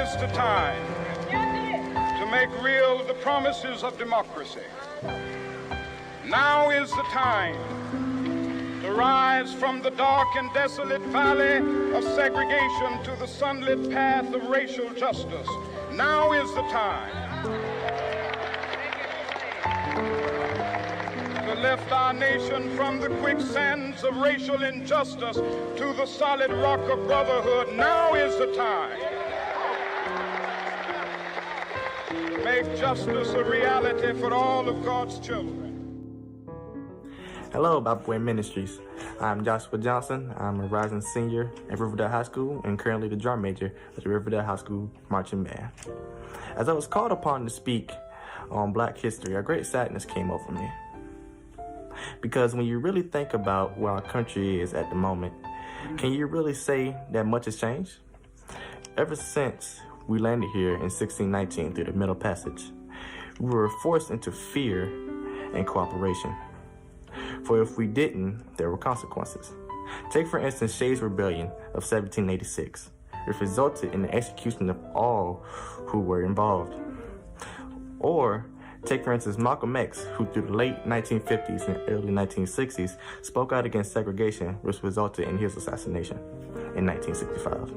is the time to make real the promises of democracy. Now is the time to rise from the dark and desolate valley of segregation to the sunlit path of racial justice. Now is the time to lift our nation from the quicksands of racial injustice to the solid rock of brotherhood. Now is the time to make justice a reality for all of God's children. Hello, Bible Way Ministries. I'm Joshua Johnson. I'm a rising senior at Riverdale High School and currently the drum major at the Riverdale High School Marching Band. As I was called upon to speak on Black history, a great sadness came over me. Because when you really think about where our country is at the moment, can you really say that much has changed? Ever since we landed here in 1619 through the Middle Passage, we were forced into fear and cooperation. For if we didn't, there were consequences. Take for instance Shays' Rebellion of 1786, which resulted in the execution of all who were involved. Or take for instance Malcolm X, who through the late 1950s and early 1960s spoke out against segregation, which resulted in his assassination in 1965.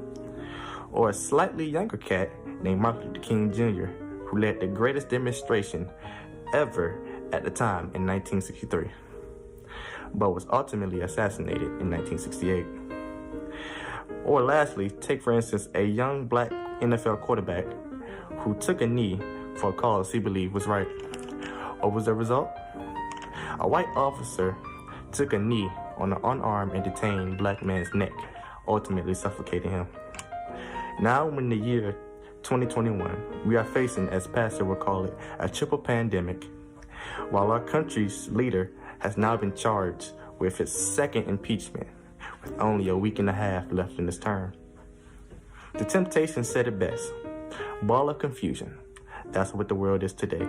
Or a slightly younger cat named Martin Luther King Jr., who led the greatest demonstration ever at the time in 1963. But was ultimately assassinated in 1968. Or lastly, take for instance a young black NFL quarterback who took a knee for a cause he believed was right. What was the result? A white officer took a knee on an unarmed and detained black man's neck, ultimately suffocating him. Now in the year 2021, we are facing, as Pastor would call it, a triple pandemic, while our country's leader has now been charged with his second impeachment, with only a week and a half left in his term. The Temptations said it best: ball of confusion. That's what the world is today.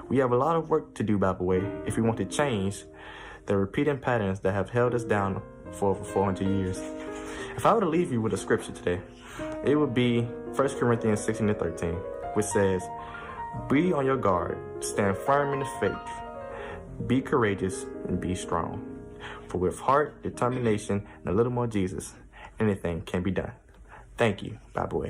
We have a lot of work to do, Bible Way, if we want to change the repeating patterns that have held us down for over 400 years. If I were to leave you with a scripture today, it would be 1 Corinthians 16-13, which says, "Be on your guard, stand firm in the faith, be courageous and be strong. For with heart, determination, and a little more Jesus, anything can be done." Thank you, Bible Way.